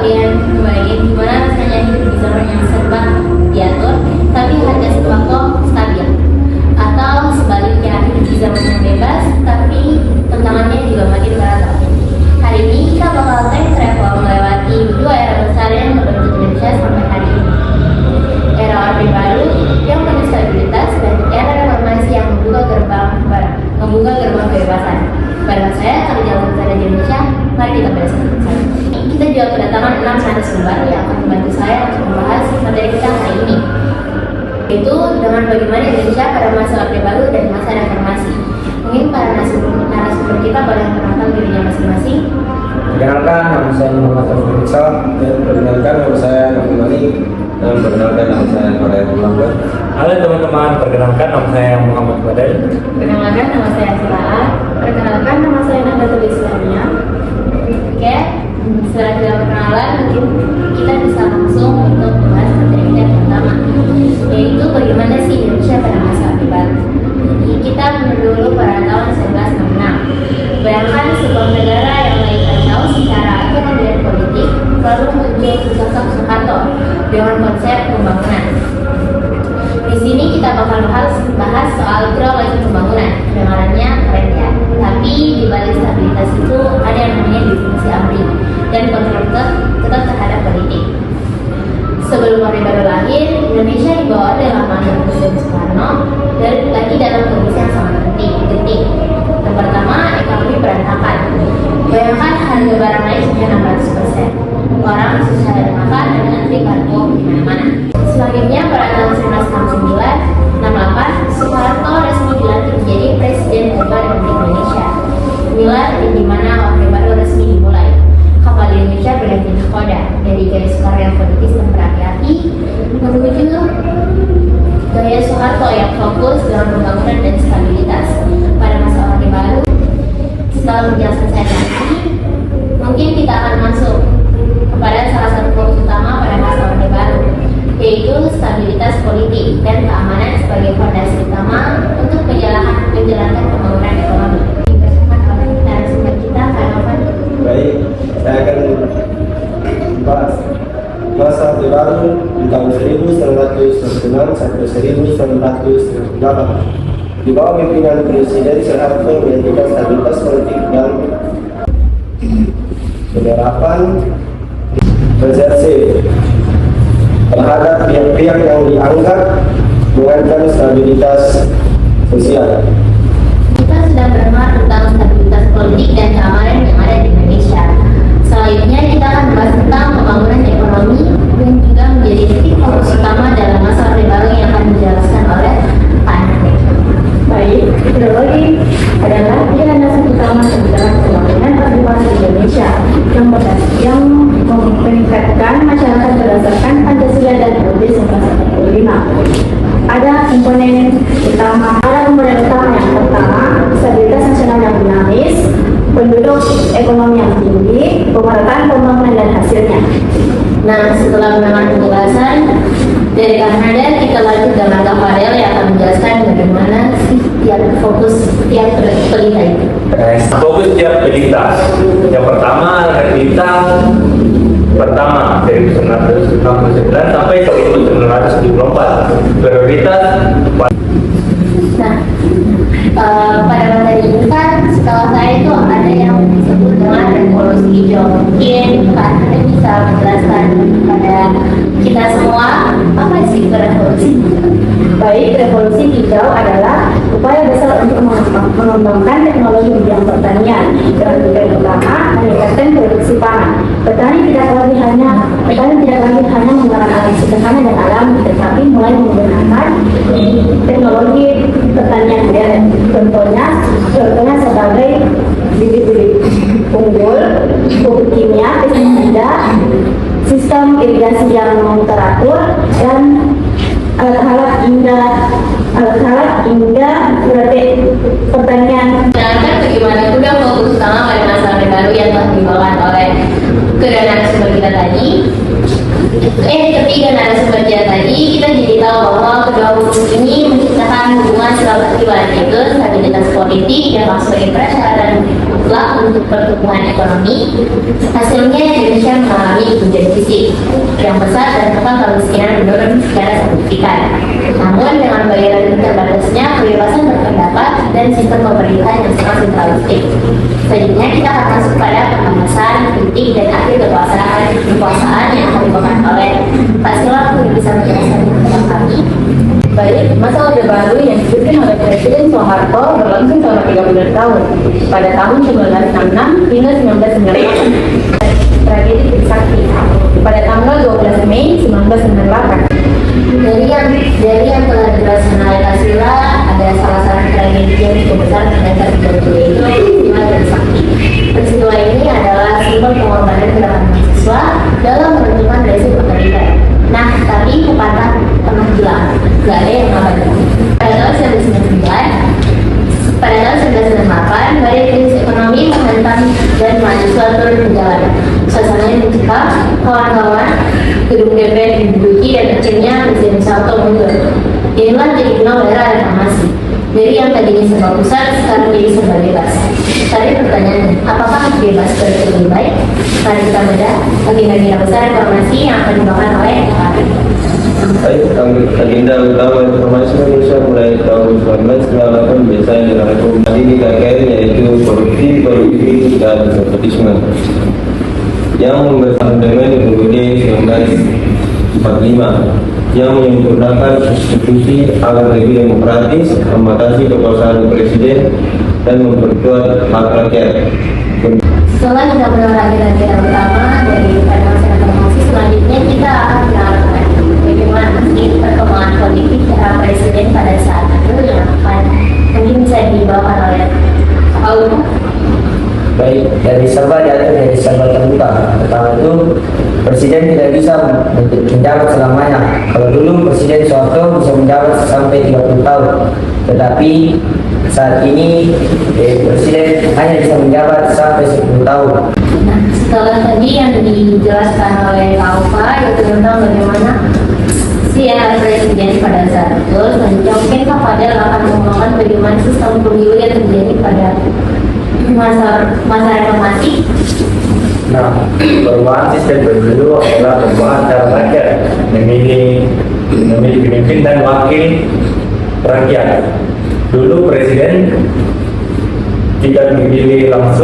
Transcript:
kalian kebayangin gimana rasanya hidup di zaman yang serba diatur, tapi harga sembako stabil? Atau sebaliknya, hidup di zaman yang bebas, tapi tantangannya juga makin beragam. Hari ini kita bakal time travel melewati dua era besar yang membentuk Indonesia sampai hari ini. Era Orde Baru yang penuh stabilitas dan era reformasi yang membuka gerbang kebebasan. Bareng saya, kali jalan besar di Indonesia, mari kita bersama. Kita juga kedatangan 6 narasumber yang akan membantu saya untuk membahas materi kita hari ini, yaitu dengan bagaimana Indonesia pada masa Orde Baru dan masa reformasi. Mungkin para narasumber kita boleh memperkenalkan dirinya masing-masing. Perkenalkan, nama saya Muhammad Taufik Iqsal. Perkenalkan, nama saya Nabi Malik. Dan perkenalkan, nama saya Korea Tulangga. Halo teman-teman, perkenalkan nama saya Muhammad Badai. Perkenalkan, nama saya Silaa. Perkenalkan, nama saya Nahdlatul Islamiyah. Oke, setelah kita perkenalan, mungkin kita bisa langsung untuk membahas materi kita yang pertama, yaitu bagaimana sih Indonesia pada masa Orde Baru. Jadi kita mundur dulu pada tahun 1966. Bayangkan sebuah negara yang lagi kacau secara ekonomi dan politik, lalu muncul sosok Soeharto dengan konsep pembangunan. Di sini kita bakal bahas soal grow laju pembangunan. Kedengarannya keren ya, tapi di balik stabilitas itu ada yang namanya definisi ABRI dan kontrol ketat terhadap politik. Sebelum Orde Baru lahir, Indonesia dibawa dalam mandat Presiden Soekarno dan lagi dalam kondisi yang sangat genting. Yang pertama, ekonomi berantakan. Bayangkan harga barang naik sampai 600%. Orang susah cari makan dan antri kargo di mana-mana. Selanjutnya pada tahun 1968, Soeharto resmi dilantik menjadi Presiden kedua Republik Indonesia. Inilah di mana Orde Baru resmi dimulai. Kapal Indonesia berganti nahkoda dari gaya Soekarno yang politis dan berapi-api menuju gaya Soeharto yang fokus dalam pembangunan dan stabilitas. Pada masa Orde Baru, setelah menjelaskan saya tadi, mungkin kita akan masuk kepada salah satu fokus utama pada masa Orde Baru, yaitu stabilitas politik dan keamanan sebagai fondasi utama untuk menjalankan pembangunan ekonomi. Bersama oleh narasumber kita, Kak Novan. Baik, saya akan bahas masa Orde Baru di tahun 1966 sampai 1968. Di bawah pimpinan Presiden Soeharto menjadikan stabilitas politik dan penerapan reserse terhadap pihak-pihak yang dianggap mengancam stabilitas sosial. Kita sudah mendengar tentang stabilitas politik dan keamanan yang ada di Indonesia. Selanjutnya kita akan membahas tentang pembangunan ekonomi yang juga menjadi titik fokus utama dalam masa Orde Baru yang akan dijelaskan oleh Pak Nafek. Baik, ideologi adalah pikiran dasar utama kebijakan pembangunan Orde Baru di Indonesia yang meningkatkan masyarakat berdasarkan Pancasila dan UUD 1945. Ada komponen utama yang pertama, stabilitas nasional yang dinamis, penduduk ekonomi yang tinggi, pemerataan pembangunan dan hasilnya. Nah, setelah mendengar penjelasan dari Kak Nada, kita lanjut dengan Kak Fadel yang akan menjelaskan bagaimana sih tiap pelita itu. Fokus tiap pelita. Yang pertama, pelita pertama dari 1969 sampai 1974. Prioritas. Nah, pada materi ini kan setelah saya itu ada yang disebut dengan revolusi hijau. Mungkin Kak Nada bisa menjelaskan kepada kita semua apa sih revolusi? Baik, revolusi hijau adalah upaya besar untuk mengembangkan teknologi di bidang pertanian. Dengan tujuan utama meningkatkan produksi pangan. Petani tidak lagi hanya menggunakan alat sederhana dan alam, tetapi mulai menggunakan teknologi pertanian modern. Contohnya sebagai bibit-bibit unggul, pupuk kimia, pestisida, sistem irigasi yang teratur, dan alat-alat hingga praktek pertanian. Menjelaskan bagaimana kuda fokus utama pada masa Orde Baru yang telah dibawakan oleh kedua narasumber kita tadi. Ketiga narasumber kita tadi, kita jadi tahu bahwa kedua fokus ini menciptakan hubungan silaturahmi, yaitu stabilitas politik yang sebagai persyaratan mutlak untuk pertumbuhan ekonomi. Hasilnya Indonesia mengalami guncangan fisik yang besar dan total kemiskinan menurun secara signifikan. Namun dengan bayaran terbatasnya kebebasan berpendapat dan sistem pemerintahan yang sangat sentralistik. Selanjutnya kita akan masuk pada pembahasan kritik dan akhir kekuasaan yang akan dibawakan oleh Pak Silap yang bisa menjelaskan tentang kami. Baik, masa Orde Baru yang dipimpin oleh Presiden Soeharto berlangsung selama 30 tahun. Pada tahun 1966 hingga 1998, tragedi Trisakti. Pada tanggal 12 Mei 1998. Dari yang telah dijelaskan oleh Kak Sila, ada salah satu tragedi yang cukup besar ternyata terjadi, yaitu peristiwa Trisakti. Peristiwa ini adalah simbol pengorbanan gerakan mahasiswa dalam menentukan nasib pendidikan. Nah, tapi pepatah pernah bilang, gak ada yang abadi. Pada tahun 1998, badai krisis ekonomi menghantam dan mahasiswa turun ke jalan. Suasananya mencekam, kawan-kawan gedung DPR diduduki dan akhirnya Presiden Soeharto mundur. Inilah jadi kenal era reformasi. Dari yang tadinya serba pusat, sekarang jadi serba bebas. Tadi pertanyaannya, apakah bebas berarti lebih baik? Mari kita bedah agenda besar reformasi yang akan dibawakan oleh Pak. Baik, agenda utama reformasi Indonesia mulai tahun 1998 biasanya dengan reformasi di KKR, yaitu korupsi, dan nepotisme yang bersambutan dengan UUD 1945 yang menyempurnakan konstitusi agar lebih demokratis, membatasi kekuasaan presiden, dan memperkuat hak rakyat. Setelah kita mendengar agenda utama dari masyarakat reformasi, selanjutnya kita akan mengenalkan bagaimana perkembangan politik presiden pada saat itu yang akan mungkin bisa dibawakan oleh Paul. Baik, dari serba diatur dari serba terbuka. Pertama itu, presiden tidak bisa menjabat selamanya. Kalau dulu Presiden Soeharto bisa menjabat sampai 30 tahun, tetapi saat ini presiden hanya bisa menjabat sampai 10 tahun. Nah, setelah tadi yang dijelaskan oleh Pak Upa, yaitu tentang bagaimana presiden pada saat itu, selanjutnya mungkin Pak Fadel akan mengembangkan bagaimana sistem pemilu yang terjadi pada masa reformasi. Nah, perubahan sistem pemilu adalah perubahan cara rakyat memilih pemimpin dan wakil rakyat. Dulu presiden tidak dipilih langsung.